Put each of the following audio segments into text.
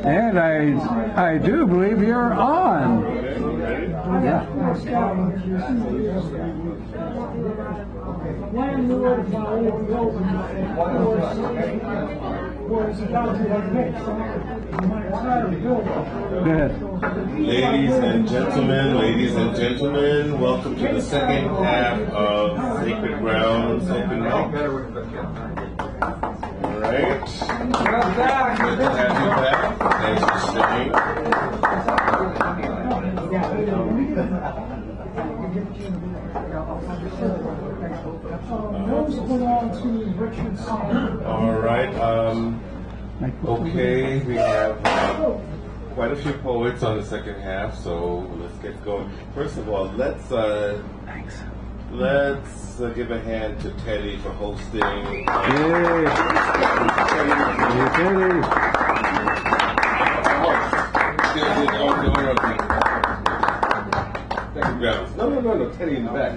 And I do believe you're on. Yeah. Ladies and gentlemen, welcome to the second half of Sacred Grounds Open Mic. All right. Good to have you back. Thanks for staying. All right. Okay, we have quite a few poets on the second half, so let's get going. First of all, let's give a hand to Teddy for hosting. Yay! Teddy! No, Teddy in the back.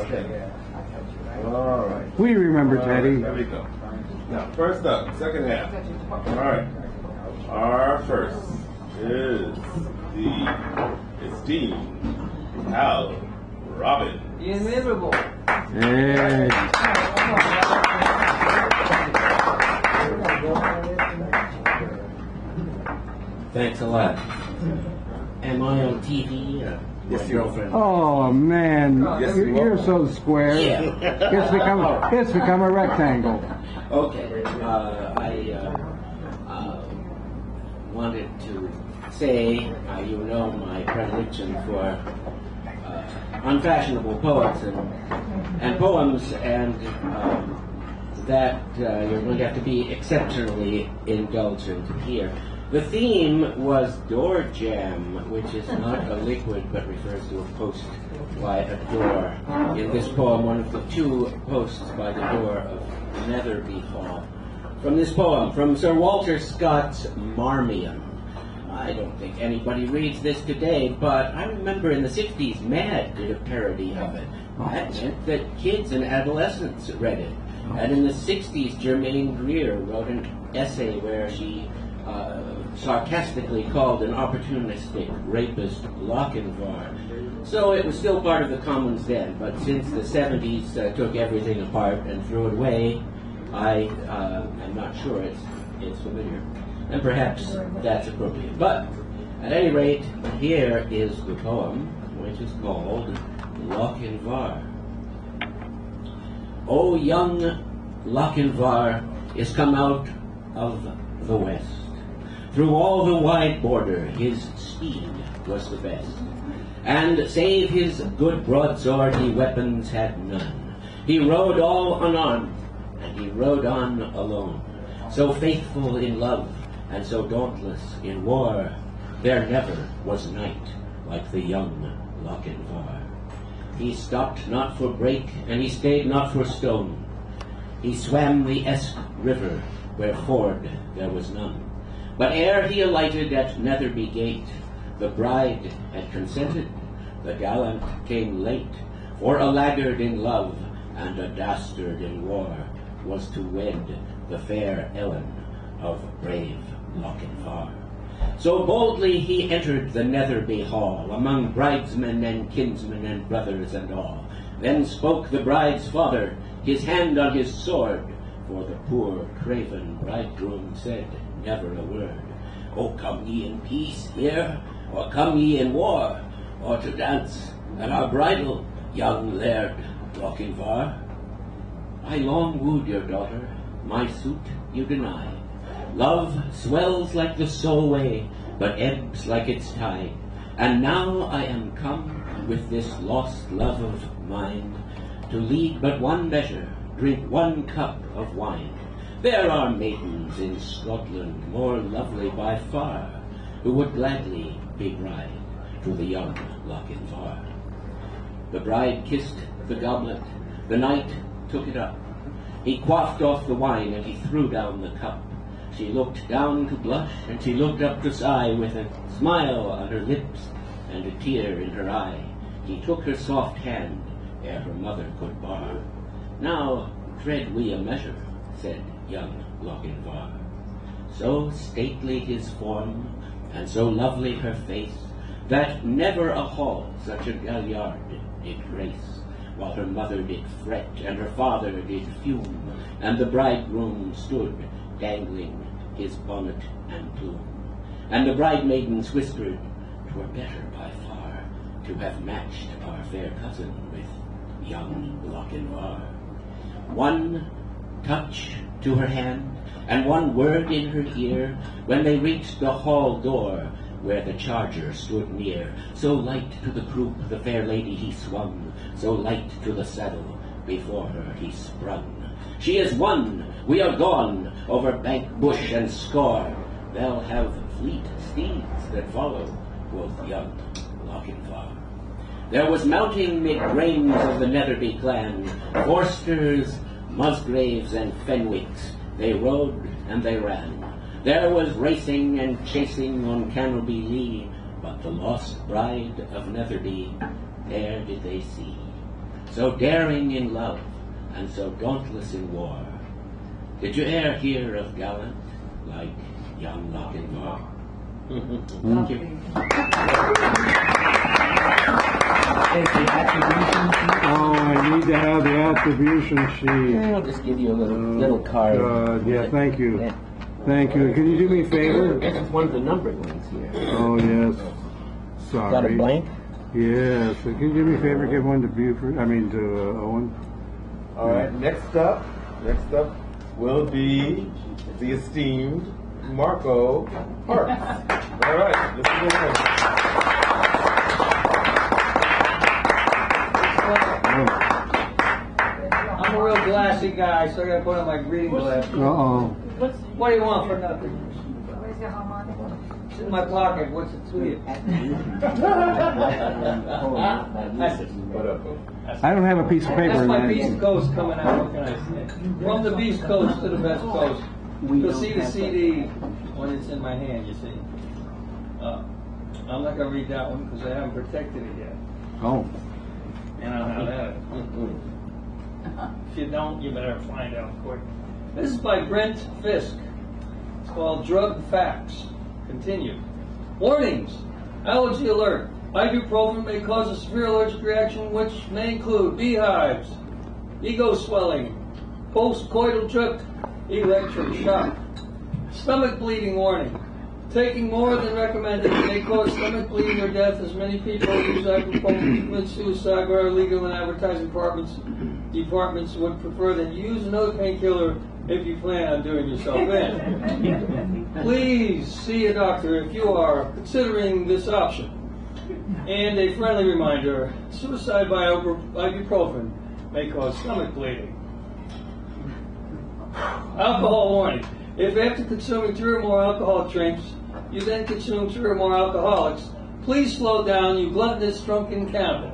Okay. All right. We remember Teddy. There we go. Now, first up, second half. All right. Our first is the esteemed Al Robin. The Inimitable. Hey. Thanks a lot. Am I on TV? Yes, girlfriend. Oh man, Yes, you're so square. Yeah. It's become a rectangle. Okay. I wanted to say, you know, my predilection for unfashionable poets and poems, and that you're going to have to be exceptionally indulgent here. The theme was door jam, which is not a liquid but refers to a post by a door. In this poem, one of the two posts by the door of Netherby Hall. From this poem, from Sir Walter Scott's Marmion. I don't think anybody reads this today, but I remember in the 60s Mad did a parody of it. That meant that kids and adolescents read it. And in the 60s, Germaine Greer wrote an essay where she sarcastically called an opportunistic rapist Lochinvar. So it was still part of the commons then, but since the 70s took everything apart and threw it away, I am not sure it's familiar. And perhaps that's appropriate. But at any rate, here is the poem, which is called Lochinvar. O young Lochinvar is come out of the west. Through all the wide border his speed was the best. And save his good broadsword he weapons had none. He rode all unarmed, and he rode on alone. So faithful in love, and so dauntless in war, there never was knight like the young Lochinvar. He stopped not for brake, and he stayed not for stone. He swam the Esk River, where ford there was none. But ere he alighted at Netherby Gate, the bride had consented, the gallant came late, for a laggard in love and a dastard in war was to wed the fair Ellen of brave Lochinvar. So boldly he entered the Netherby Hall, among bridesmen and kinsmen and brothers and all. Then spoke the bride's father, his hand on his sword, for the poor craven bridegroom said never a word. O come ye in peace here, or come ye in war, or to dance at our bridal, young Laird Lochinvar? I long wooed your daughter, my suit you deny. Love swells like the Solway, but ebbs like its tide. And now I am come with this lost love of mine, to lead but one measure, drink one cup of wine. There are maidens in Scotland more lovely by far, who would gladly be bride to the young Lochinvar. The bride kissed the goblet, the knight took it up. He quaffed off the wine, and he threw down the cup. She looked down to blush, and she looked up to sigh, with a smile on her lips and a tear in her eye. He took her soft hand ere her mother could bar. Now tread we a measure, said young Lochinvar. So stately his form, and so lovely her face, that never a hall such a galliard did grace, while her mother did fret, and her father did fume, and the bridegroom stood dangling his bonnet and plume. And the bridemaidens whispered, 'twere better by far to have matched our fair cousin with young Lochinvar. One touch to her hand, and one word in her ear, when they reached the hall door, where the charger stood near. So light to the croup the fair lady he swung, so light to the saddle before her he sprung. She is won, we are gone, over bank, bush, and score. They'll have fleet steeds that follow, quoth young Lochinvar. There was mounting mid reins of the Netherby clan, Forsters, Musgraves, and Fenwicks. They rode and they ran. There was racing and chasing on Cannobie Lee, but the lost bride of Netherby, there did they see. So daring in love, and so dauntless in war, did you e'er hear of gallant like young Lochinvar? Thank you. Oh, I need to have the attribution sheet. I'll just give you a little card. Yeah, thank you. Yeah. Thank you. Can you do me a favor? This is one of the numbered ones here. Oh, yes. Sorry. Got a blank? Yes. So can you do me a favor? Give one to Buford. I mean, to Owen. All right, next up will be the esteemed Marco Parks. All right, this is I'm a real glassy guy, so I gotta put on my reading glasses. Uh-oh. What do you want for nothing? It's in my pocket. What's it to you? I don't have a piece of paper That's in my that. Beast Coast coming out. What can I say? From the Beast Coast to the West Coast. You'll see the CD when it's in my hand, you see. I'm not going to read that one because I haven't protected it yet. Oh. And I don't have that. If you don't, you better find out quick. This is by Brent Fisk. It's called Drug Facts. Continued. Warnings. Allergy alert. Ibuprofen may cause a severe allergic reaction which may include beehives, ego swelling, post-coital trip, electric shock. Stomach bleeding warning. Taking more than recommended may cause stomach bleeding or death, as many people use ibuprofen to commit suicide, where legal and advertising departments would prefer that you use another painkiller if you plan on doing yourself in. Please see a doctor if you are considering this option. And a friendly reminder, suicide by ibuprofen may cause stomach bleeding. Alcohol warning. If after consuming 3 or more alcoholic drinks, you then consume 3 or more alcoholics, please slow down, you gluttonous drunken cannibal.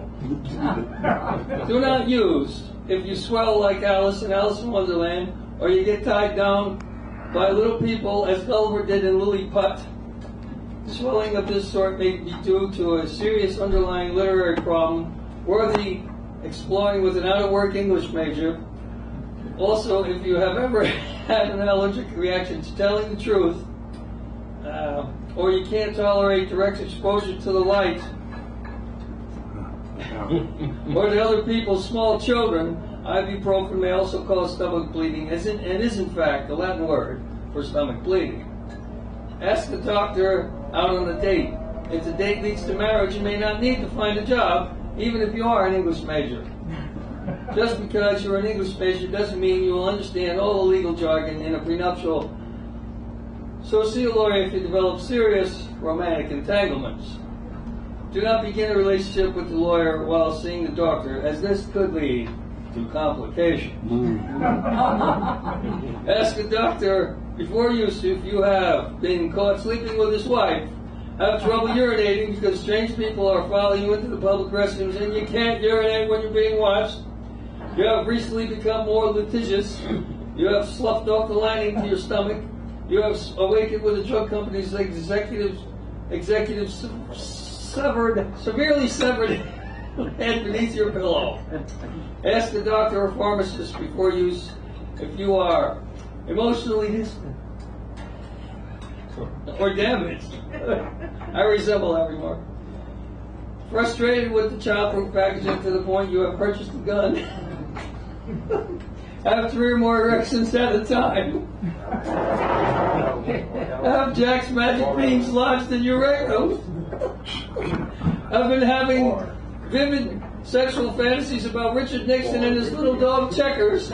Do not use if you swell like Alice in Alice in Wonderland, or you get tied down by little people as Gulliver did in Lilliput. Swelling of this sort may be due to a serious underlying literary problem worthy exploring with an out-of-work English major. Also, if you have ever had an allergic reaction to telling the truth, or you can't tolerate direct exposure to the light, or to other people's small children, ibuprofen may also cause stomach bleeding, and is in fact the Latin word for stomach bleeding. Ask the doctor out on a date. If the date leads to marriage, you may not need to find a job, even if you are an English major. Just because you're an English major doesn't mean you will understand all the legal jargon in a prenuptial. So see a lawyer if you develop serious romantic entanglements. Do not begin a relationship with the lawyer while seeing the doctor, as this could lead to complications. Ask the doctor before use if you have been caught sleeping with his wife, have trouble urinating because strange people are following you into the public restrooms and you can't urinate when you're being watched. You have recently become more litigious. You have sloughed off the lining to your stomach. You have awakened with the drug company's severely severed head beneath your pillow. Ask the doctor or pharmacist before use if you are emotionally distant or damaged. I resemble that remark. Frustrated with the childproof packaging to the point you have purchased a gun. Have 3 or more erections at a time. Have Jack's magic beans lodged in your rectum. Have been having vivid sexual fantasies about Richard Nixon and his little dog Checkers.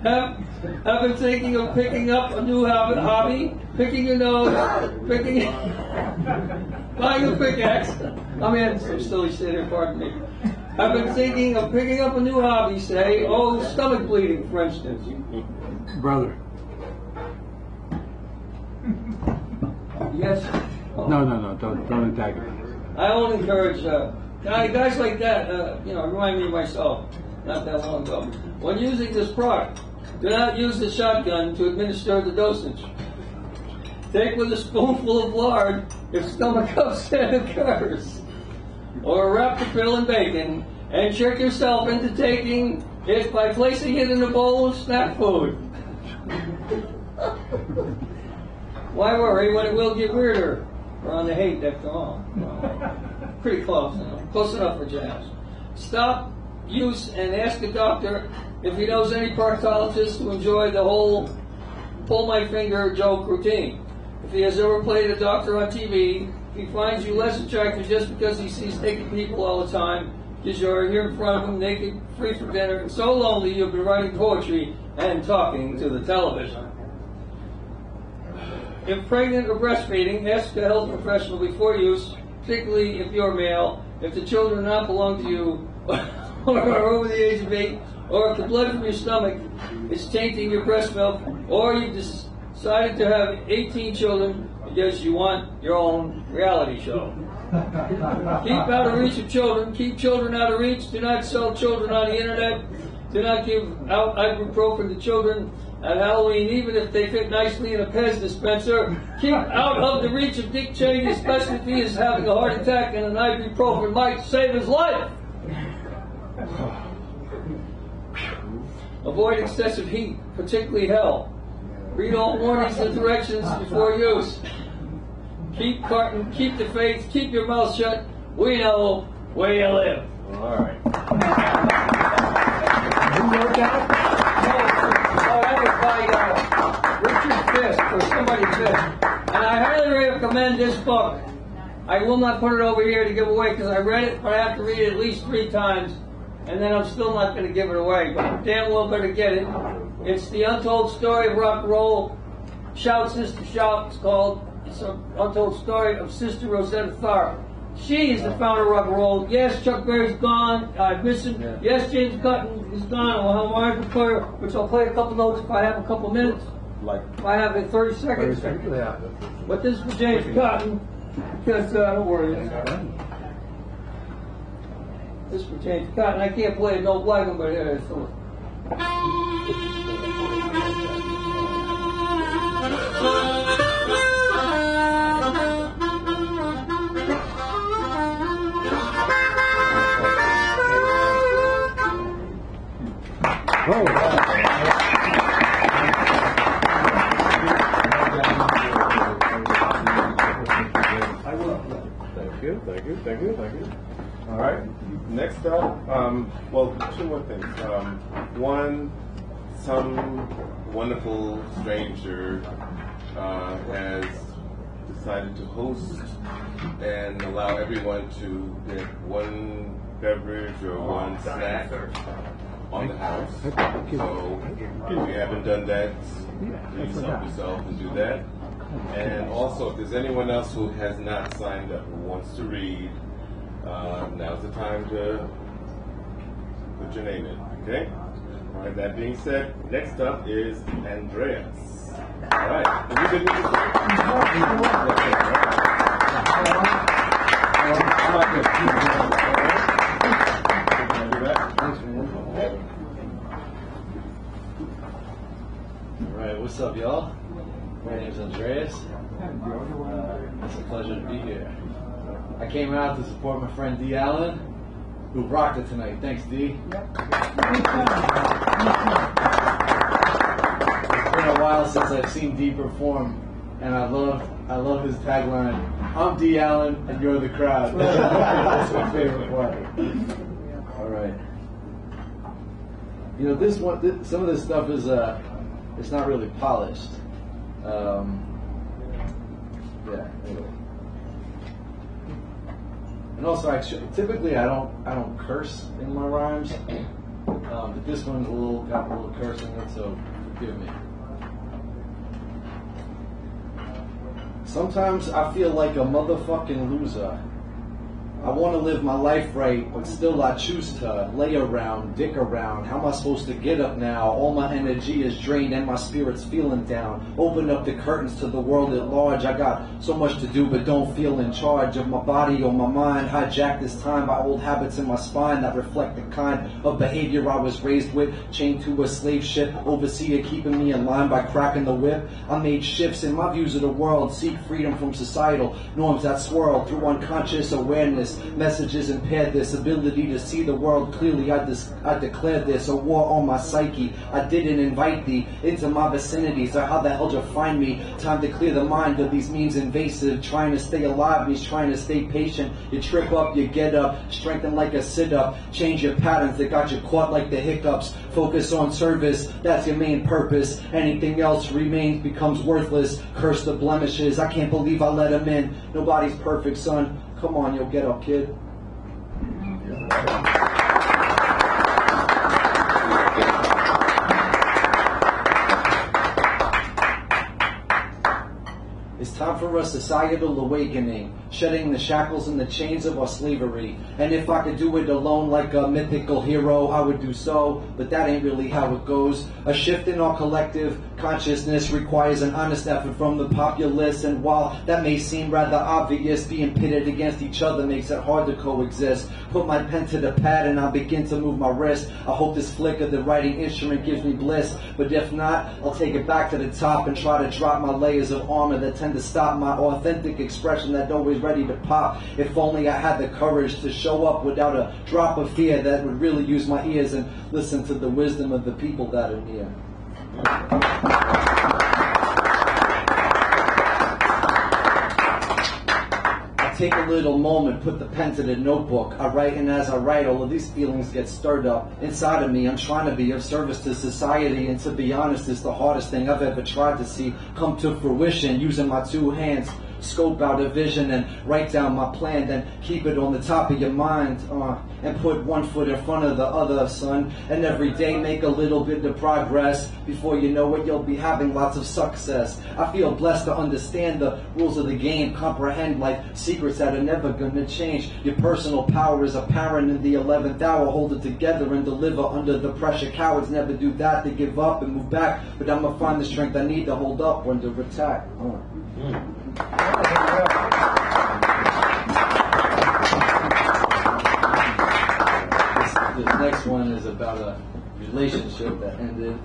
Have been thinking of picking up a new hobby, picking your nose, buying a pickaxe. I'm in some silly shit here, pardon me. I've been thinking of picking up a new hobby, say, stomach bleeding, for instance. Brother. Yes? No, don't attack it. I only encourage guys like that, remind me of myself, not that long ago. When using this product, do not use the shotgun to administer the dosage. Take with a spoonful of lard if stomach upset occurs. Or wrap the pill in bacon and trick yourself into taking it by placing it in a bowl of snack food. Why worry when it will get weirder? We're on the hate after all. Pretty close now. Close enough for jazz. Stop use and ask a doctor if he knows any proctologists who enjoy the whole pull my finger joke routine. If he has ever played a doctor on TV, he finds you less attractive just because he sees naked people all the time, because you're here in front of him naked, free for dinner, and so lonely you've been writing poetry and talking to the television. If pregnant or breastfeeding, ask a health professional before use, particularly if you're male, if the children do not belong to you, or are over the age of 8, or if the blood from your stomach is tainting your breast milk, or you've decided to have 18 children because you want your own reality show. Keep out of reach of children. Keep children out of reach. Do not sell children on the internet. Do not give out ibuprofen to children at Halloween, even if they fit nicely in a Pez dispenser. Keep out of the reach of Dick Cheney, especially if he is having a heart attack and an ibuprofen might save his life. Avoid excessive heat, particularly hell. Read all warnings and directions before use. Keep the faith, keep your mouth shut. We know where you live. All right. Who wrote that? That was by Richard Fisk, or somebody Fisk. And I highly recommend this book. I will not put it over here to give away because I read it, but I have to read it at least 3 times. And then I'm still not going to give it away, but damn well better get it. It's The Untold Story of Rock and Roll. Shout, Sister, Shout, it's called. It's an untold story of Sister Rosetta Tharpe. She is the founder of rock and roll. Yes, Chuck Berry's gone. I miss him. Yeah. Yes, James Cotton is gone. I'll have a wonderful player, which I'll play a couple notes if I have a couple minutes. If I have it 30 seconds. Yeah. But this is for James Cotton, because, don't worry. This is for James Cotton. I can't play it, no black one, but here it is. So. Oh. Thank you. All right. Next up, 2 more things. One, some wonderful stranger has decided to host and allow everyone to get one beverage or one snack on the house. So if you haven't done that, please help yourself and do that. And also, if there's anyone else who has not signed up who wants to read, now's the time to put your name in, okay? All right, that being said, next up is Andreas. All right, have you been with this All right, what's up, y'all? My name's Andreas. It's a pleasure to be here. I came out to support my friend D. Allen, who rocked it tonight. Thanks, D. It's been a while since I've seen D perform, and I love his tagline, "I'm D. Allen, and you're the crowd." That's my favorite part. All right. You know, this one, some of this stuff is, it's not really polished. Yeah, anyway. And also, typically I don't curse in my rhymes, but this one's got a little curse in it, so forgive me. Sometimes I feel like a motherfucking loser. I want to live my life right, but still I choose to lay around, dick around. How am I supposed to get up now? All my energy is drained and my spirit's feeling down. Open up the curtains to the world at large. I got so much to do, but don't feel in charge of my body or my mind. Hijacked this time by old habits in my spine that reflect the kind of behavior I was raised with. Chained to a slave ship, overseer keeping me in line by cracking the whip. I made shifts in my views of the world. Seek freedom from societal norms that swirl through unconscious awareness. Messages impair this ability to see the world clearly. I declare this a war on my psyche. I didn't invite thee into my vicinity, so how the hell did you find me? Time to clear the mind of these memes invasive. Trying to stay alive means trying to stay patient. You trip up, you get up, strengthen like a sit-up. Change your patterns that got you caught like the hiccups. Focus on service, that's your main purpose. Anything else remains, becomes worthless. Curse the blemishes, I can't believe I let them in. Nobody's perfect, son. Come on, yo, get up, kid. It's time for a societal awakening, shedding the shackles and the chains of our slavery. And if I could do it alone like a mythical hero, I would do so, but that ain't really how it goes. A shift in our collective consciousness requires an honest effort from the populace, and while that may seem rather obvious, being pitted against each other makes it hard to coexist. Put my pen to the pad and I begin to move my wrist. I hope this flick of the writing instrument gives me bliss, but if not, I'll take it back to the top and try to drop my layers of armor that tend to stop my authentic expression that's always ready to pop. If only I had the courage to show up without a drop of fear, that would really use my ears and listen to the wisdom of the people that are near. Take a little moment, put the pen to the notebook. I write, and as I write, all of these feelings get stirred up inside of me. I'm trying to be of service to society, and to be honest, it's the hardest thing I've ever tried to see come to fruition. Using my two hands, scope out a vision and write down my plan, then keep it on the top of your mind, and put one foot in front of the other, son. And every day make a little bit of progress. Before you know it, you'll be having lots of success. I feel blessed to understand the rules of the game, comprehend life secrets that are never gonna change. Your personal power is apparent in the 11th hour. Hold it together and deliver under the pressure. Cowards never do that. They give up and move back, but I'm gonna find the strength I need to hold up under attack. This next one is about a relationship that ended.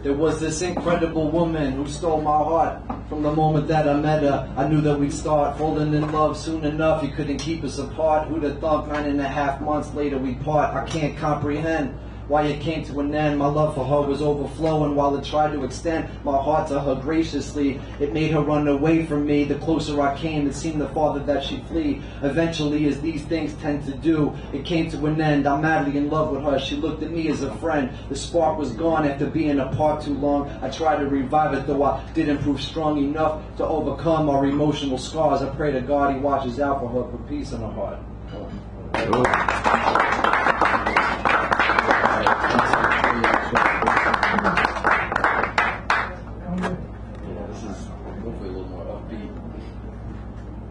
There was this incredible woman who stole my heart. From the moment that I met her, I knew that we'd start falling in love soon enough. You couldn't keep us apart. Who'd have thought 9.5 months later we'd part? I can't comprehend why it came to an end. My love for her was overflowing while it tried to extend my heart to her graciously. It made her run away from me. The closer I came, it seemed the farther that she'd flee. Eventually, as these things tend to do, it came to an end. I'm madly in love with her. She looked at me as a friend. The spark was gone after being apart too long. I tried to revive it, though I didn't prove strong enough to overcome our emotional scars. I pray to God He watches out for her, put peace in her heart.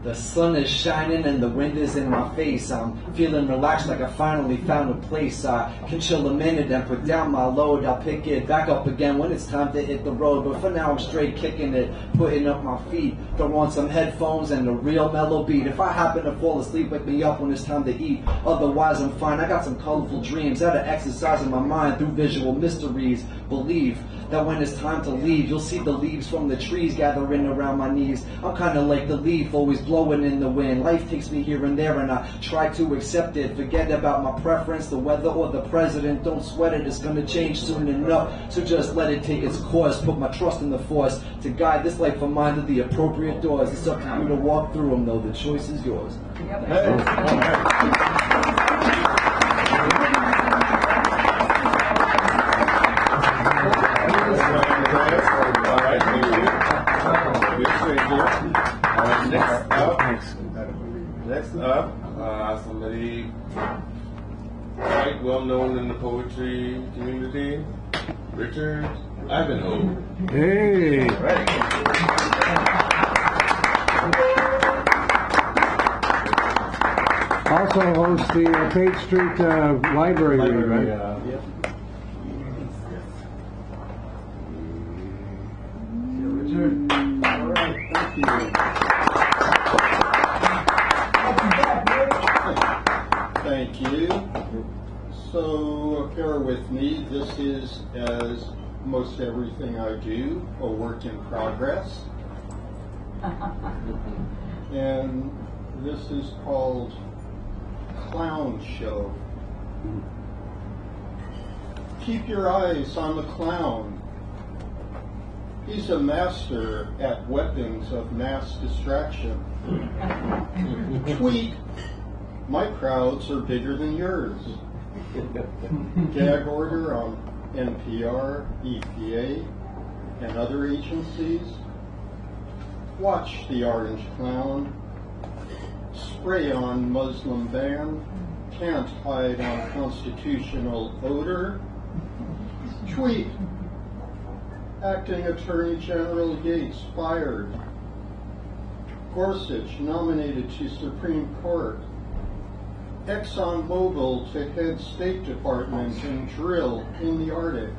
The sun is shining and the wind is in my face. I'm feeling relaxed like I finally found a place. I can chill a minute and put down my load. I'll pick it back up again when it's time to hit the road. But for now I'm straight kicking it, putting up my feet. Throw on some headphones and a real mellow beat. If I happen to fall asleep, wake me up when it's time to eat. Otherwise I'm fine. I got some colorful dreams. How to exercise in my mind through visual mysteries. Believe that when it's time to leave, you'll see the leaves from the trees gathering around my knees. I'm kind of like the leaf, always blowing in the wind. Life takes me here and there, and I try to accept it. Forget about my preference, the weather or the president. Don't sweat it, it's gonna change soon enough. So just let it take its course. Put my trust in the force to guide this life of mine to the appropriate doors. It's up to you to walk through them, though. The choice is yours. Next up, somebody quite well known in the poetry community, Richard Ivanhoe. Hey! Right. Also hosts the Page Street Library, right? Yep. Richard. All right, thank you. Thank you. So bear with me. This is, as most everything I do, a work in progress. And this is called Clown Show. Keep your eyes on the clown. He's a master at weapons of mass distraction. Tweet, my crowds are bigger than yours. Gag order on NPR, EPA, and other agencies. Watch the orange clown. Spray on Muslim ban. Can't hide on constitutional odor. Tweet, Acting Attorney General Yates fired. Gorsuch nominated to Supreme Court. ExxonMobil to head State Department and drill in the Arctic.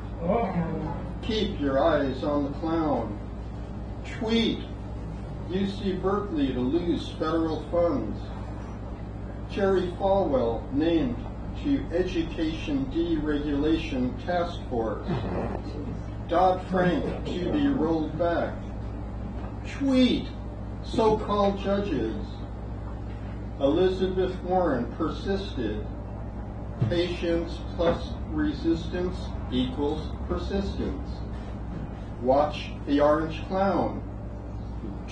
Keep your eyes on the clown. Tweet, UC Berkeley to lose federal funds. Jerry Falwell named to Education Deregulation Task Force. Dodd-Frank to be rolled back. Tweet, so-called judges. Elizabeth Warren persisted. Patience plus resistance equals persistence. Watch the orange clown.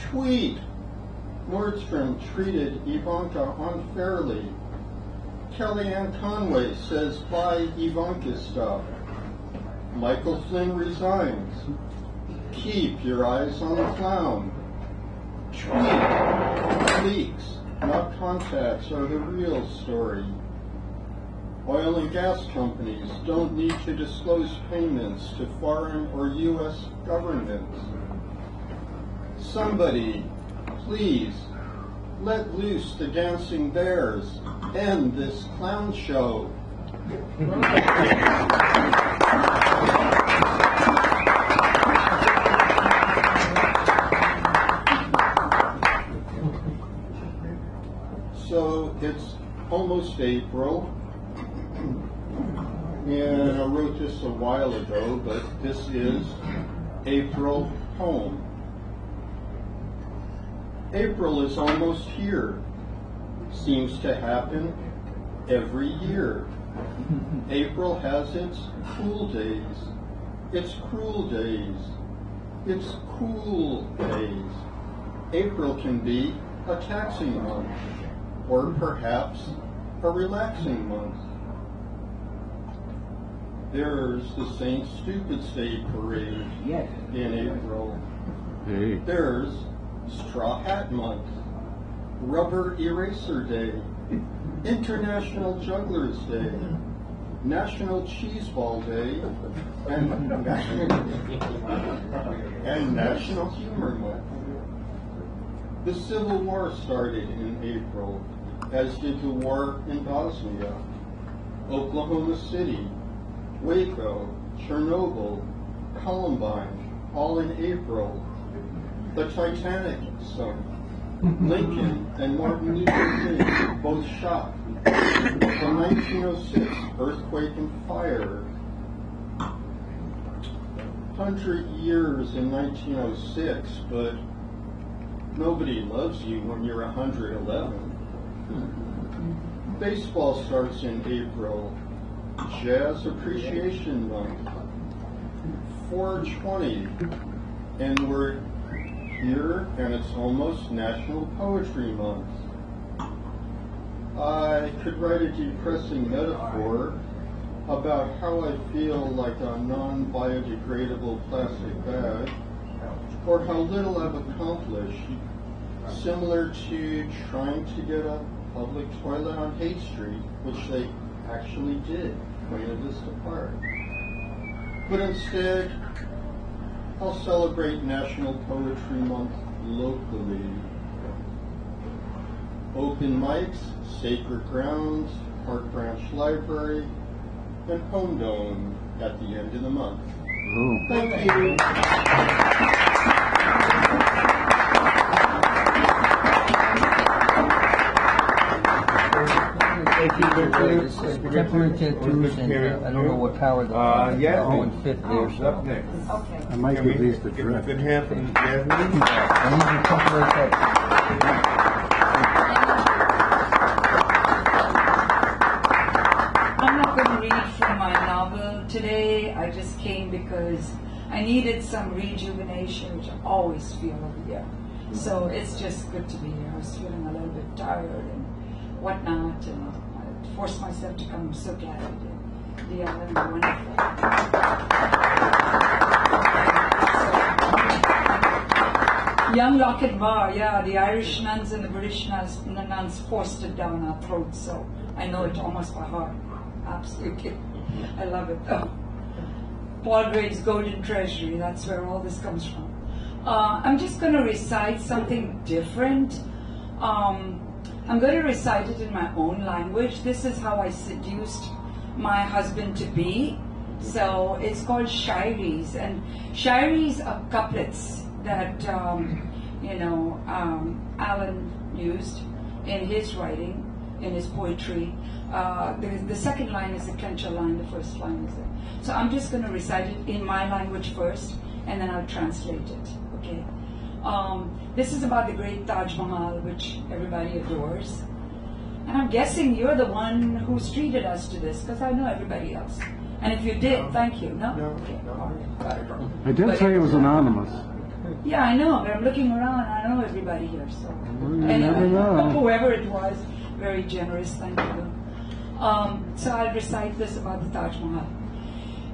Tweet, Nordstrom treated Ivanka unfairly. Kellyanne Conway says buy Ivanka stuff. Michael Flynn resigns. Keep your eyes on the clown. Tweet, leaks, not contacts, are the real story. Oil and gas companies don't need to disclose payments to foreign or U.S. governments. Somebody, please, let loose the dancing bears. End this clown show. So it's almost April, and I wrote this a while ago, but this is April Home. April is almost here. Seems to happen every year. April has its cool days, its cruel days, its cool days. April can be a taxing month, or perhaps a relaxing month. There's the St. Stupid's Day parade in April. Hey. There's Straw Hat Month, Rubber Eraser Day, International Jugglers Day, National Cheese Ball Day, and National Humor Month. The Civil War started in April, as did the war in Bosnia, Oklahoma City, Waco, Chernobyl, Columbine, all in April. The Titanic sunk. Lincoln and Martin Luther King both shot. The 1906 earthquake and fire. 100 years in 1906, but nobody loves you when you're 111. Baseball starts in April, Jazz Appreciation Month, 420, and we're here, and it's almost National Poetry Month. I could write a depressing metaphor about how I feel like a non-biodegradable plastic bag, or how little I've accomplished, similar to trying to get a public toilet on Haight Street, which they actually did, Buena Vista Park. But instead, I'll celebrate National Poetry Month locally. Open mics, Sacred Grounds, Park Branch Library, and Home Dome at the end of the month. Oh. Thank you. Temporary tattoos, and I don't know what power the in fifth there. So Up next. Okay. I might give these to Give a Drift. good hand for Jasmine. I need your temporary tattoos. I'm not going to read from my novel today. I just came because I needed some rejuvenation, which I always feel over here. So it's just good to be here. I was feeling a little bit tired and whatnot, and I forced myself to come. I'm so glad I did. The island is wonderful. Young Lockett Bar, yeah, the Irish nuns and the British nuns forced it down our throats, so I know it almost by heart. Absolutely. I love it though. Paul Graves' Golden Treasury, that's where all this comes from. I'm just going to recite something different. I'm going to recite it in my own language. This is how I seduced my husband to be. So it's called shairis, and shairis are couplets that Alan used in his writing, in his poetry. The second line is the clencher line, the first line is it. So I'm just going to recite it in my language first, and then I'll translate it. Okay. This is about the great Taj Mahal, which everybody adores. And I'm guessing you're the one who's treated us to this, because I know everybody else. And if you did, thank you. No? Okay. All right. Got it wrong. I did say it was anonymous. Yeah, I know, but I'm looking around. I know everybody here, so. You never know. Whoever it was, very generous. Thank you. So I'll recite this about the Taj Mahal.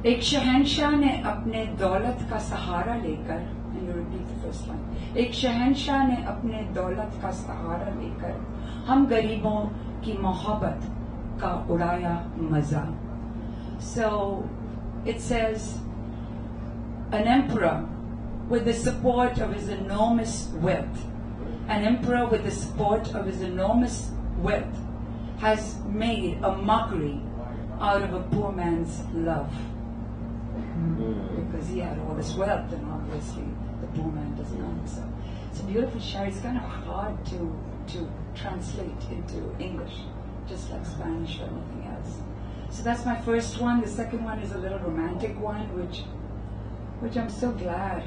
एक शहंशाह ने अपने दौलत का सहारा लेकर, and you repeat the first line. एक शहंशाह ने अपने दौलत का सहारा लेकर हम गरीबों की मोहब्बत का उड़ाया मजा. So it says, an emperor with the support of his enormous wealth, an emperor with the support of his enormous wealth has made a mockery out of a poor man's love. Because he had all this wealth, and obviously the poor man does not. So it's a beautiful share. It's kind of hard to translate into English, just like Spanish or anything else. So that's my first one. The second one is a little romantic one, which I'm so glad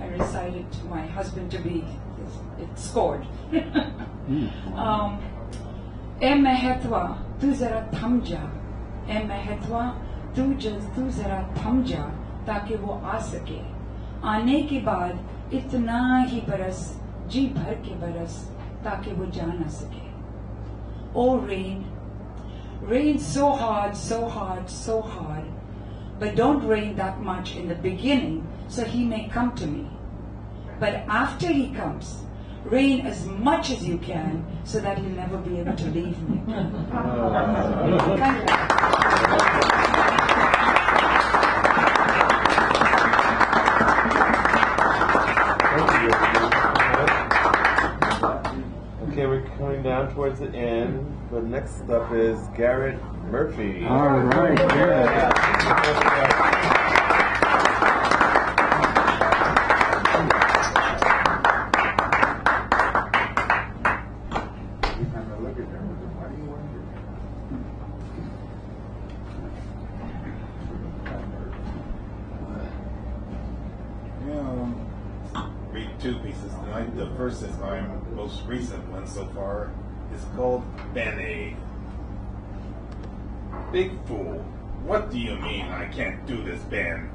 I recited to my husband to be. It scored. ए महत्वा तू जरा थम जा, ए महत्वा तू जरा थम जा, ताकि वो आ सके. आने के बाद इतना ही बरस, जी भर के बरस, ताकि वो जा ना सके. Oh rain, rain so hard, so hard, so hard, but don't rain that much in the beginning, so he may come to me. But after he comes, rain as much as you can, so that he'll never be able to leave me. Thank you. Okay, we're coming down towards the end. The next up is Garrett Murphy. All right, Garrett. two pieces tonight. The first is my most recent one so far. It's called Band-Aid. Big fool. What do you mean I can't do this, Ben?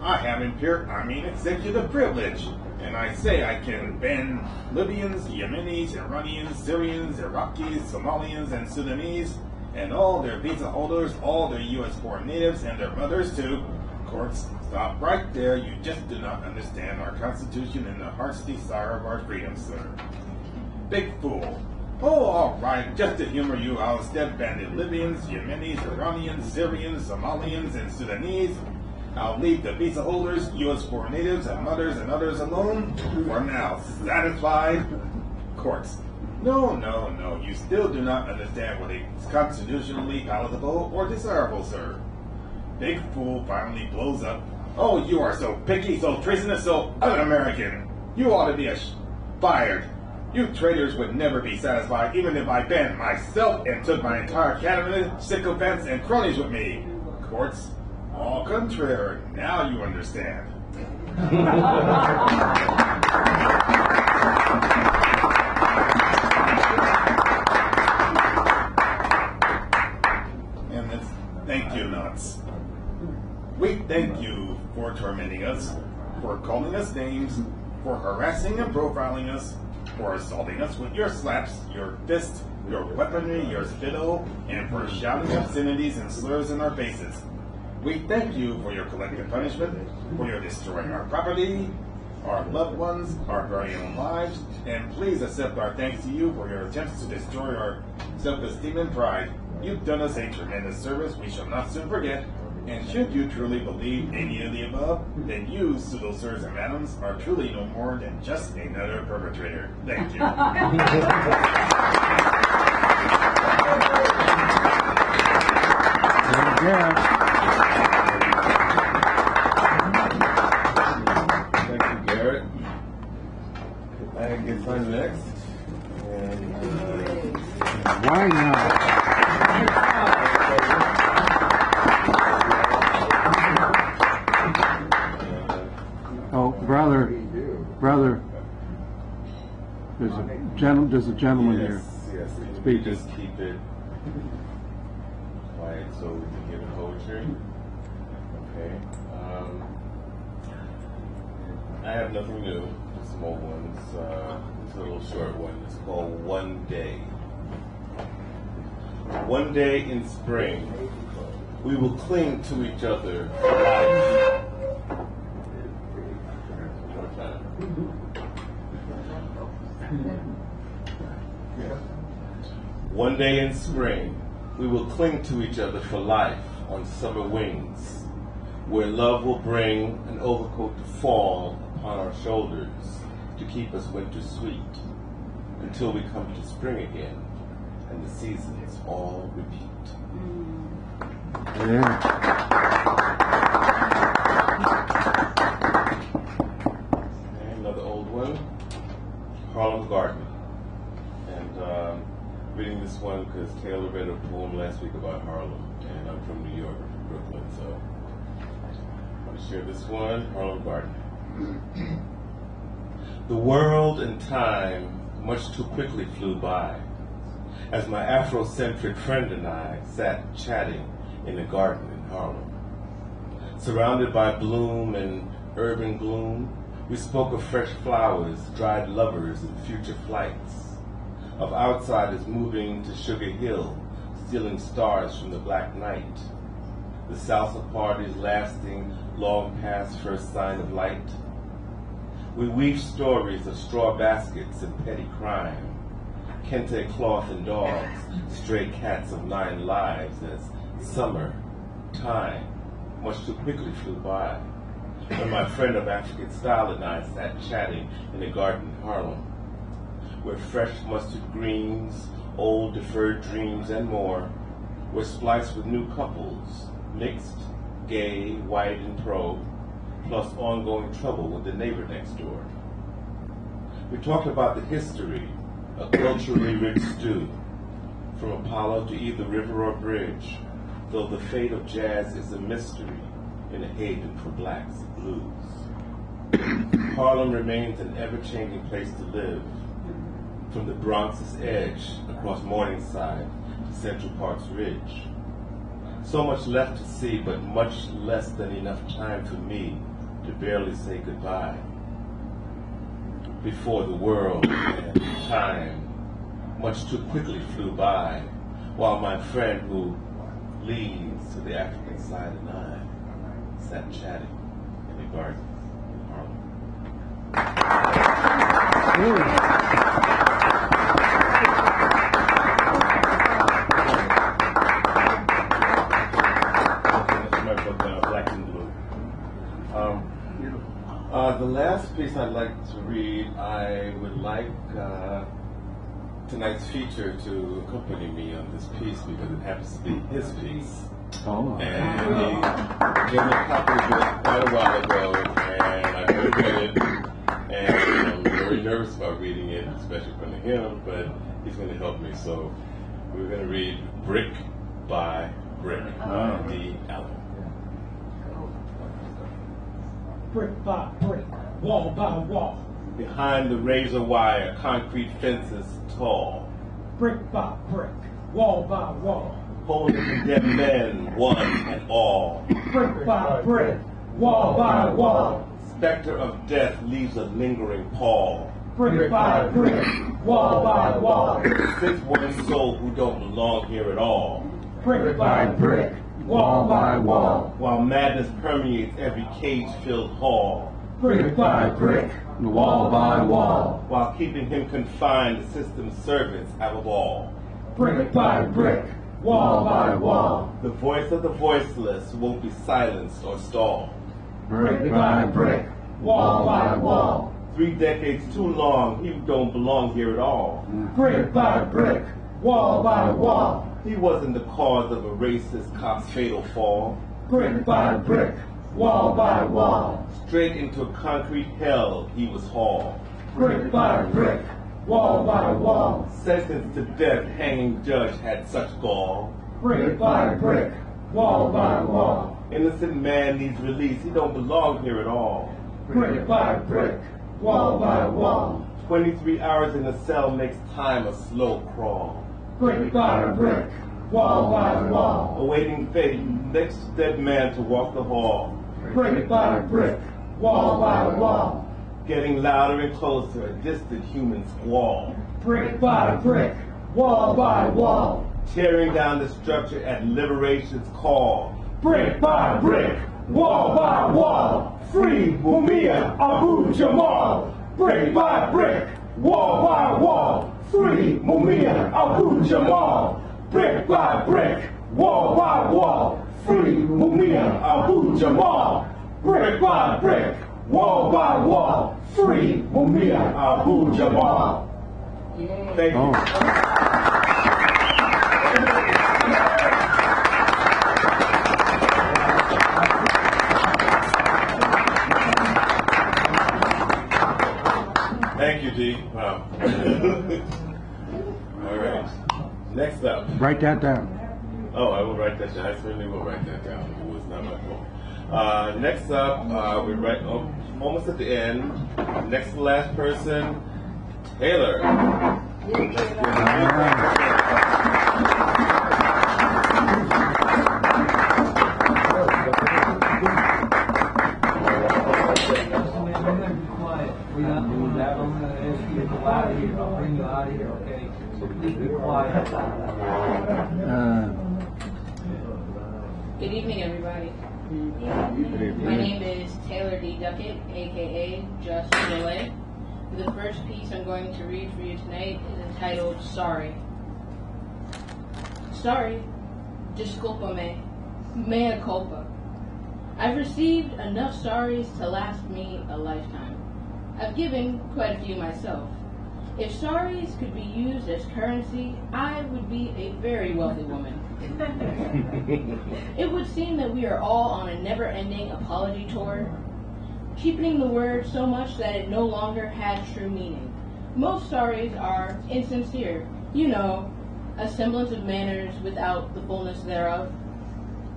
I have executive privilege. And I say I can ban Libyans, Yemenis, Iranians, Syrians, Iraqis, Somalians, and Sudanese, and all their visa holders, all their U.S. born natives, and their mothers too. Courts, stop right there. You just do not understand our Constitution and the heart's desire of our freedom, sir. Big fool. Oh, all right. Just to humor you, I'll instead ban the Libyans, Yemenis, Iranians, Syrians, Somalians, and Sudanese. I'll leave the visa holders, U.S. born natives, and mothers and others alone for now. Satisfied? Courts. No. You still do not understand what is constitutionally palatable or desirable, sir. Big fool finally blows up. Oh, you are so picky, so treasonous, so un-American. You ought to be fired. You traitors would never be satisfied even if I banned myself and took my entire cabinet, sycophants, and cronies with me. Courts. All contrary. Now you understand. And this, thank you, nuts. We thank you for tormenting us, for calling us names, for harassing and profiling us, for assaulting us with your slaps, your fists, your weaponry, your spittle, and for shouting obscenities and slurs in our faces. We thank you for your collective punishment, for your destroying our property, our loved ones, our very own lives, and please accept our thanks to you for your attempts to destroy our self-esteem and pride. You've done us a tremendous service we shall not soon forget, and should you truly believe any of the above, then you, pseudo-sirs and madams, are truly no more than just another perpetrator. Thank you. Yeah. I get signed next. And, Why not? Oh, brother, there's a gentleman here. Yes. Speak. Just keep it quiet so we can get poetry. Okay. I have nothing new. Just small ones. It's a little short one. It's called One Day. One day in spring, we will cling to each other for life. One day in spring, we will cling to each other for life on summer wings, where love will bring an overcoat to fall upon our shoulders to keep us winter sweet, until we come to spring again, and the seasons all repeat. Yeah. And another old one, Harlem Garden. And reading this one because Taylor read a poem last week about Harlem, and I'm from New York, Brooklyn, so I want to share this one, Harlem Garden. The world and time much too quickly flew by, as my Afrocentric friend and I sat chatting in a garden in Harlem. Surrounded by bloom and urban gloom, we spoke of fresh flowers, dried lovers, and future flights, of outsiders moving to Sugar Hill, stealing stars from the black night, the salsa parties lasting long past first sign of light. We weave stories of straw baskets and petty crime, kente cloth and dogs, stray cats of 9 lives, as summer, time, much too quickly flew by, when my friend of African style and I sat chatting in a garden in Harlem, where fresh mustard greens, old deferred dreams, and more were spliced with new couples, mixed, gay, white, and pro, plus ongoing trouble with the neighbor next door. We talked about the history, a culturally rich stew, from Apollo to either river or bridge, though the fate of jazz is a mystery in a haven for blacks and blues. Harlem remains an ever-changing place to live. From the Bronx's edge across Morningside to Central Park's Ridge. So much left to see, but much less than enough time for me to barely say goodbye. Before the world and time much too quickly flew by, while my friend who leads to the African side and I sat chatting in the garden in Harlem. That's my book, Black and Blue. The last piece I'd like to read, I would like tonight's feature to accompany me on this piece because it happens to be his piece. Oh. And he gave me a copy of it quite a while ago, and I've never read it, and I'm very nervous about reading it, especially from him, but he's going to help me. So we're going to read Brick by Brick by D. Allen. Brick by brick, wall by wall. Behind the razor wire, concrete fences tall. Brick by brick, wall by wall. Holding condemned men, one and all. Brick by brick, wall by wall. Spectre of death leaves a lingering pall. Brick by brick, wall by wall. Sits one soul who don't belong here at all. Brick by brick, wall by wall. While madness permeates every cage-filled hall. Brick by brick, wall by wall. While keeping him confined, the system's servants have a ball. Brick by brick, wall by wall. The voice of the voiceless won't be silenced or stalled. Brick by brick, wall by wall. 3 decades too long, he don't belong here at all. Brick by brick, wall by wall. He wasn't the cause of a racist cop's fatal fall. Brick by brick, wall by wall. Straight into a concrete hell he was hauled. Brick by brick, wall by wall. Sentenced to death, hanging judge had such gall. Brick by brick, wall by wall. Innocent man needs release, he don't belong here at all. Brick by brick, wall by wall. 23 hours in a cell makes time a slow crawl. Brick by brick, wall by wall. Awaiting fate, next dead man to walk the hall. Brick by brick, wall by wall. Getting louder and closer, a distant human squall. Brick by brick, wall by wall. Tearing down the structure at liberation's call. Brick by brick, wall by wall. Free Mumia Abu Jamal. Brick by brick, wall by wall. Free Mumia Abu Jamal. Brick by brick, wall by wall. Free Mumia Abu Jamal. Brick by brick, wall by wall. Free Mumia Abu Jamal. Thank you. Thank you, D. Wow. All right. Next up. Write that down. Oh, I will write that down. I certainly will write that down. It was not my fault. Next up, we're right almost at the end. Next to last person, Taylor. Good evening, everybody. My name is Taylor D. Duckett, aka Just Delay. The first piece I'm going to read for you tonight is entitled Sorry. Sorry. Disculpame. Mea culpa. I've received enough sorries to last me a lifetime. I've given quite a few myself. If sorries could be used as currency, I would be a very wealthy woman. It would seem that we are all on a never-ending apology tour, cheapening the word so much that it no longer has true meaning. Most sorries are insincere, you know, a semblance of manners without the fullness thereof.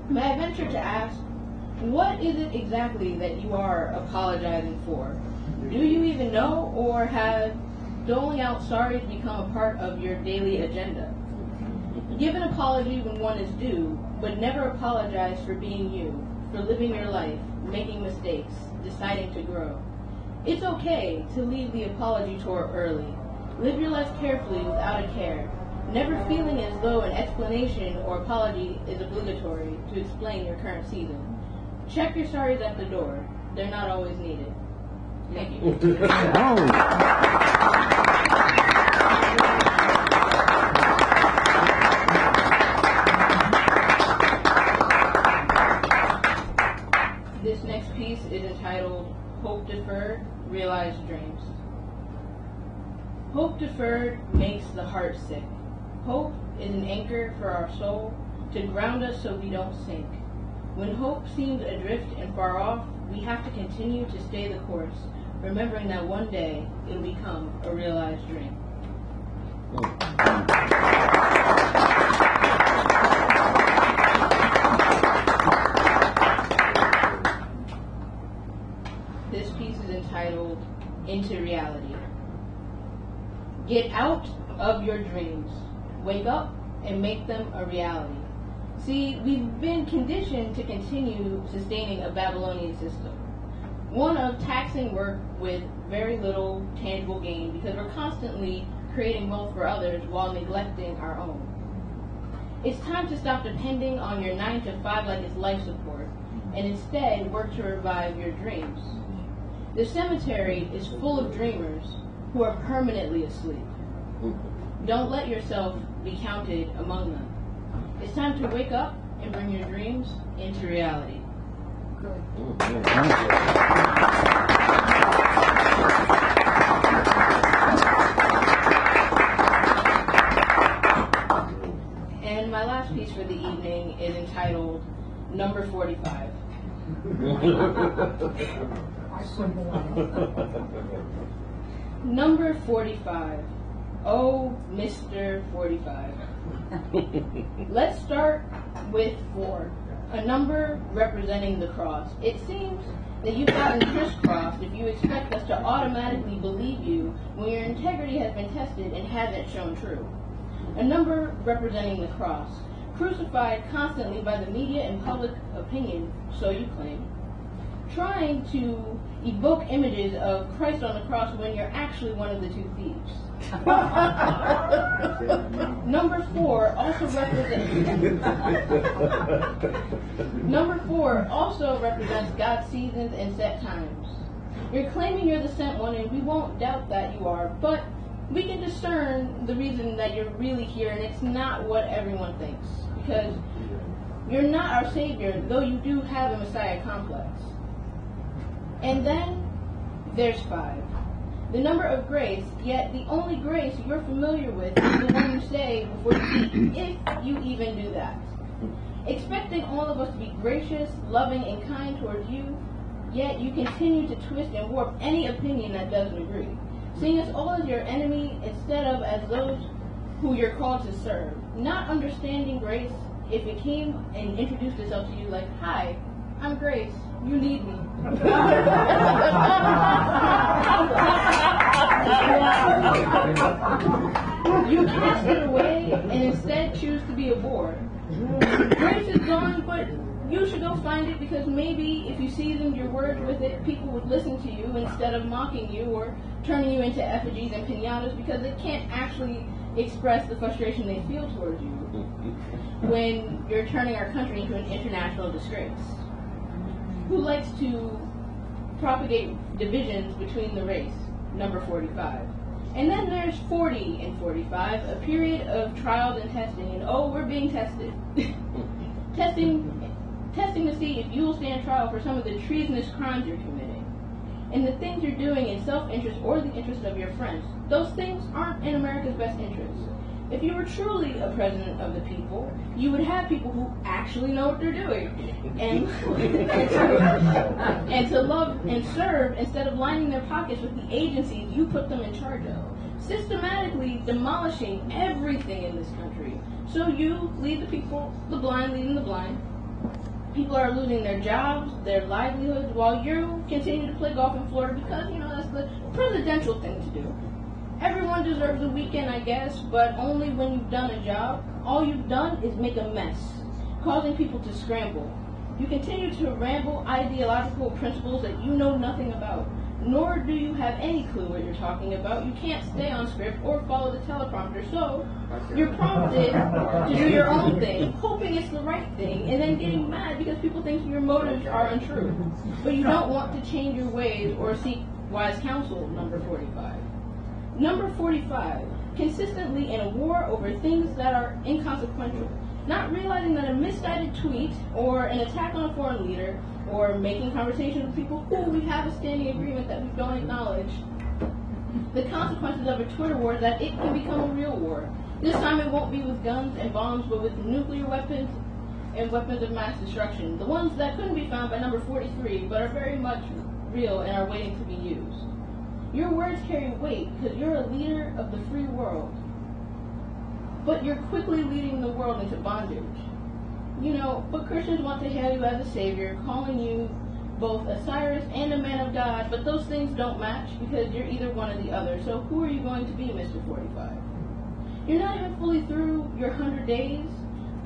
May I venture to ask, What is it exactly that you are apologizing for? Do you even know, or have doling out sorries become a part of your daily agenda? Give an apology when one is due, but never apologize for being you, for living your life, making mistakes, deciding to grow. It's okay to leave the apology tour early. Live your life carefully without a care, never feeling as though an explanation or apology is obligatory to explain your current season. Check your sorries at the door. They're not always needed. Thank you. This next piece is entitled Hope Deferred, Realized Dreams. Hope deferred makes the heart sick. Hope is an anchor for our soul to ground us so we don't sink. When hope seems adrift and far off, we have to continue to stay the course, remembering that one day it'll become a realized dream. This piece is entitled Into Reality. Get out of your dreams. Wake up and make them a reality. See, we've been conditioned to continue sustaining a Babylonian system. One of taxing work with very little tangible gain because we're constantly creating wealth for others while neglecting our own. It's time to stop depending on your 9 to 5 like it's life support and instead work to revive your dreams. The cemetery is full of dreamers who are permanently asleep. Don't let yourself be counted among them. It's time to wake up and bring your dreams into reality. And my last piece for the evening is entitled Number 45. Number 45. Oh, Mr. 45. Let's start with 4, a number representing the cross. It seems that you've gotten crisscrossed if you expect us to automatically believe you when your integrity has been tested and hasn't shown true. A number representing the cross, crucified constantly by the media and public opinion, so you claim. Trying to evoke images of Christ on the cross when you're actually one of the 2 thieves. Number 4 also represents God's seasons and set times. You're claiming you're the sent one, and we won't doubt that you are, but we can discern the reason that you're really here, and it's not what everyone thinks. Because you're not our Savior, though you do have a Messiah complex. And then there's 5. The number of grace, yet the only grace you're familiar with is the one you say before you eat, if you even do that. Expecting all of us to be gracious, loving, and kind towards you, yet you continue to twist and warp any opinion that doesn't agree. Seeing us all as your enemy instead of as those who you're called to serve. Not understanding grace if it came and introduced itself to you like, hi, I'm Grace. You need me. You cast it away and instead choose to be a bore. Grace is gone, but you should go find it because maybe if you seasoned your words with it, people would listen to you instead of mocking you or turning you into effigies and piñatas because they can't actually express the frustration they feel towards you when you're turning our country into an international disgrace. Who likes to propagate divisions between the race, number 45. And then there's 40 and 45, a period of trials and testing, and oh, we're being tested. testing to see if you will stand trial for some of the treasonous crimes you're committing. And the things you're doing in self-interest or the interest of your friends, those things aren't in America's best interest. If you were truly a president of the people, you would have people who actually know what they're doing and to love and serve instead of lining their pockets with the agencies you put them in charge of, systematically demolishing everything in this country. So you lead the people, the blind leading the blind. People are losing their jobs, their livelihoods, while you continue to play golf in Florida because, that's the presidential thing to do. Everyone deserves a weekend, I guess, but only when you've done a job. All you've done is make a mess, causing people to scramble. You continue to ramble ideological principles that you know nothing about, nor do you have any clue what you're talking about. You can't stay on script or follow the teleprompter, so you're prompted to do your own thing, hoping it's the right thing, and then getting mad because people think your motives are untrue. But you don't want to change your ways or seek wise counsel, number 45. Number 45, consistently in a war over things that are inconsequential, not realizing that a misguided tweet or an attack on a foreign leader or making conversation with people who we have a standing agreement that we don't acknowledge, the consequences of a Twitter war is that it can become a real war. This time it won't be with guns and bombs, but with nuclear weapons and weapons of mass destruction. The ones that couldn't be found by number 43, but are very much real and are waiting to be used. Your words carry weight because you're a leader of the free world. But you're quickly leading the world into bondage. But Christians want to hail you as a savior, calling you both a Cyrus and a man of God, but those things don't match because you're either one or the other. So who are you going to be, Mr. 45? You're not even fully through your 100 days,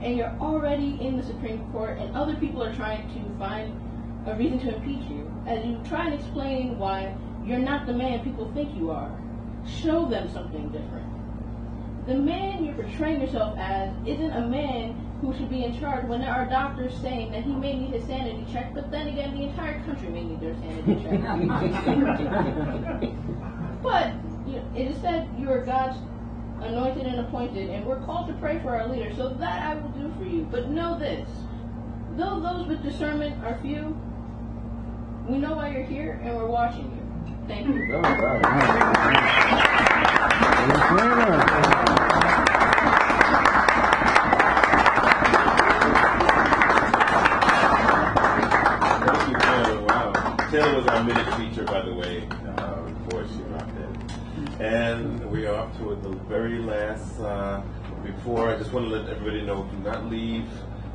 and you're already in the Supreme Court, and other people are trying to find a reason to impeach you. As you try and explain why you're not the man people think you are, show them something different. The man you're portraying yourself as isn't a man who should be in charge when there are doctors saying that he may need his sanity check, but then again, the entire country may need their sanity check. But it is said you are God's anointed and appointed, and we're called to pray for our leaders, so that I will do for you. But know this, though those with discernment are few, we know why you're here, and we're watching you. Thank you. Taylor was our minute feature, by the way, before she dropped in. And we are up to the very last, before, I just want to let everybody know, do not leave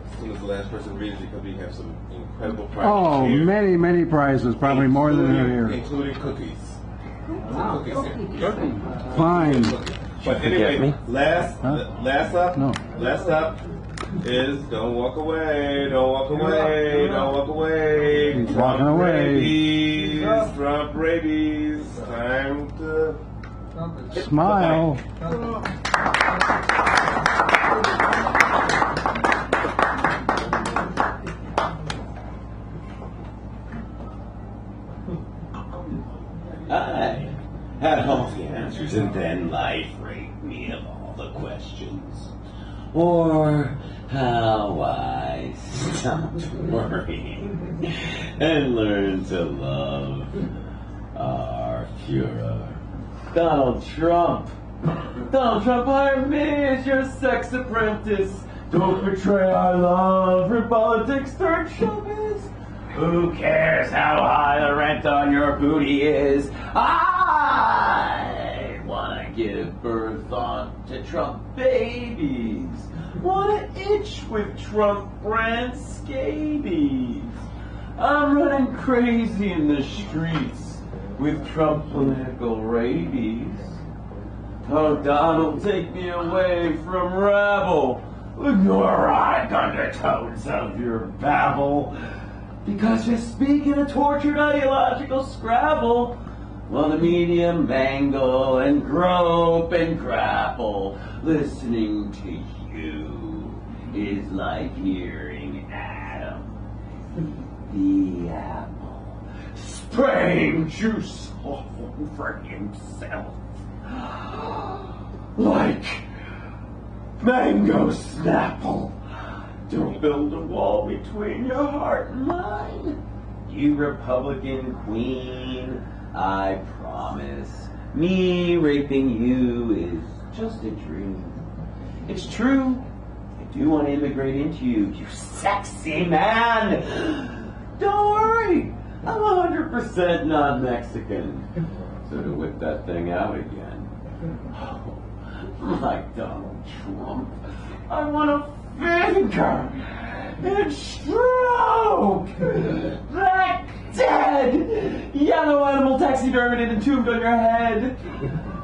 as soon as the last person reads because we have some incredible prizes here. Many, many prizes, probably more than here. Including cookies. Wow, Cookies. Fine. But anyway, last up is don't walk away, don't walk away, don't walk away. He's walking away. Rabies, Trump rabies. Time to smile. I had all the answers, and then life raped me of all the questions. Or how I stopped worrying and learned to love our Führer. Donald Trump, hire me as your sex apprentice. Don't betray our love for politics, third showbiz. Who cares how high the rent on your booty is? I wanna give birth to Trump babies. Wanna itch with Trump brand scabies. I'm running crazy in the streets with Trump political rabies. Oh, Donald, take me away from rabble, with neurotic undertones of your babble. Because you're speaking a tortured ideological scrabble, while the media mangle and grope and grapple. Listening to you is like hearing Adam, the apple, spraying juice all over himself. Like mango snapple. Don't build a wall between your heart and mine. You Republican queen, I promise, me raping you is just a dream. It's true, I do want to immigrate into you, you sexy man. Don't worry, I'm 100% non-Mexican. So to whip that thing out again, like Donald Trump, I want to finger and stroke. Black dead. Yellow animal taxidermied and entombed on your head.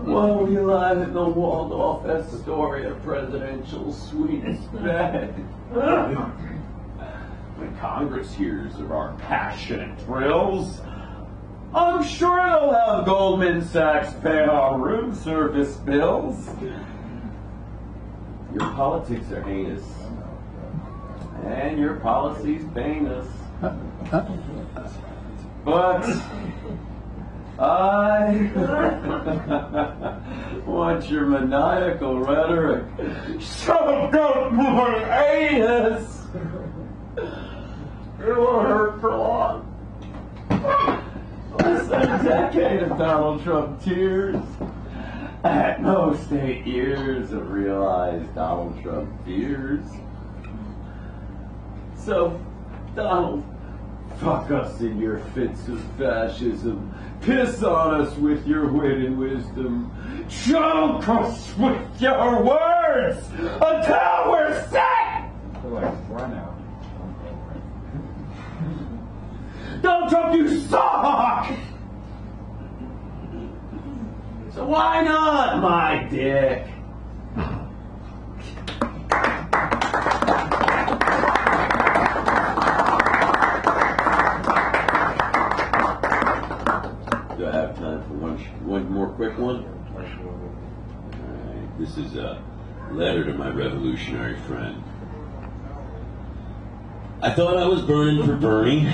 While you lie in the Waldorf Astoria presidential suite's bed. When Congress hears of our passionate thrills, I'm sure they'll have Goldman Sachs pay our room service bills. Your politics are heinous, and your policies bane us. But I want your maniacal rhetoric shoved up my anus. It won't hurt for long. Less than a decade of Donald Trump tears. At most 8 years of realized Donald Trump fears. So, Donald, fuck us in your fits of fascism. Piss on us with your wit and wisdom. Choke us with your words until we're sick! Donald Trump, you suck! So why not my dick? Do I have time for one more quick one? Alright, this is a letter to my revolutionary friend. I thought I was burning for Bernie.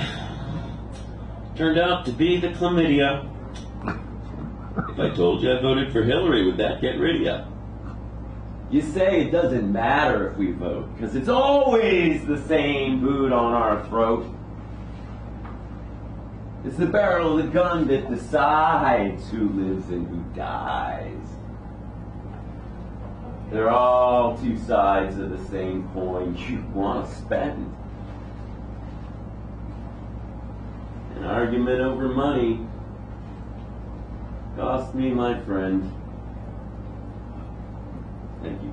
Turned out to be the chlamydia. If I told you I voted for Hillary, would that get rid of you? You say it doesn't matter if we vote, because it's always the same boot on our throat. It's the barrel of the gun that decides who lives and who dies. They're all two sides of the same coin you want to spend. An argument over money cost me my friend. Thank you.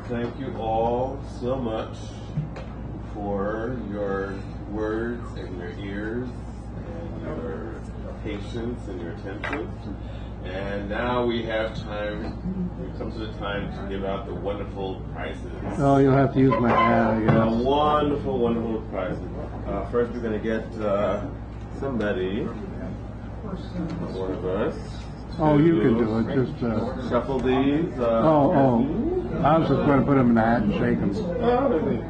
Thank you all so much for your words and your ears and your patience and your attention. And now we have time, we've come to the time to give out the wonderful prizes. Oh, you'll have to use my hat, I guess. Wonderful, wonderful prizes. First we're going to get somebody, one of us. Oh, you can do it. Just shuffle these. I was just going to put them in a hat and shake them.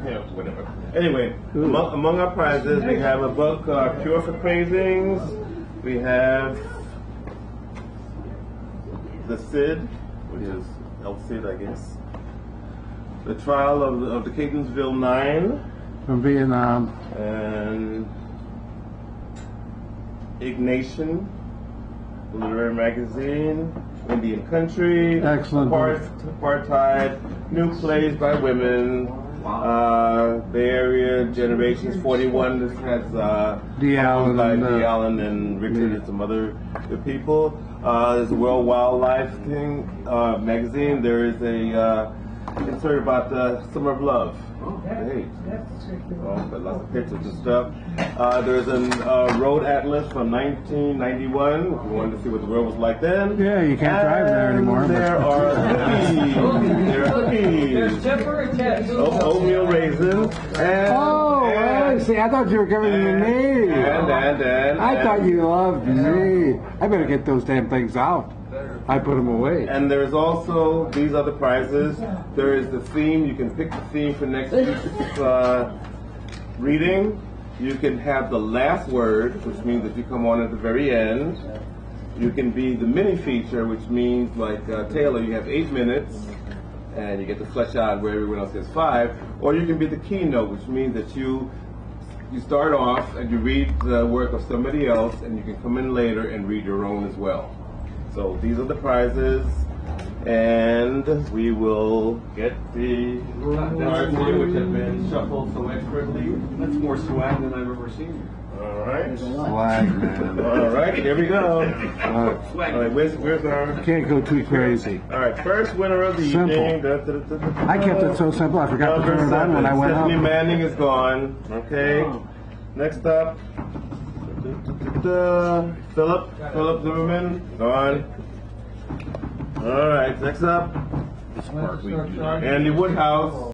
Yeah, whatever. Anyway, among our prizes, we have a book, Cure for Cravings. We have The Cid, which is El Cid, I guess. The Trial of the Catonsville Nine. From Vietnam. And Ignatian, the literary magazine. Indian Country. Excellent. Apartheid. New Plays by Women. Bay Area Generations 41. This has D. Allen and Richard and some other good people. There's a World Wildlife magazine. There is a insert about the Summer of Love. Hey. But lots of pictures and stuff. There's a road atlas from 1991. If you wanted to see what the road was like then. Yeah, you can't drive there anymore. There are cookies. There are cookies. There's temporary tests. Oatmeal raisins. And, see, I thought you were giving me. And I thought you loved me. I better get those damn things out. I put them away. And there's also these other prizes. There is the theme. You can pick the theme for next week's reading. You can have the last word, which means that you come on at the very end. You can be the mini feature, which means like Taylor, you have 8 minutes, and you get to flesh out where everyone else gets 5. Or you can be the keynote, which means that you start off and you read the work of somebody else, and you can come in later and read your own as well. So these are the prizes, and we will get the cards here, which have been shuffled so expertly. That's more swag than I've ever seen. All right. Swag, man. All right, here we go. All right, where's our... Can't go too crazy. All right, first winner of the Simple. evening. I kept it so simple, I forgot to turn it on when I went Stephanie up. Manning is gone. Okay. Next up, Philip Zimmerman, gone. All right, next up, Andy Woodhouse.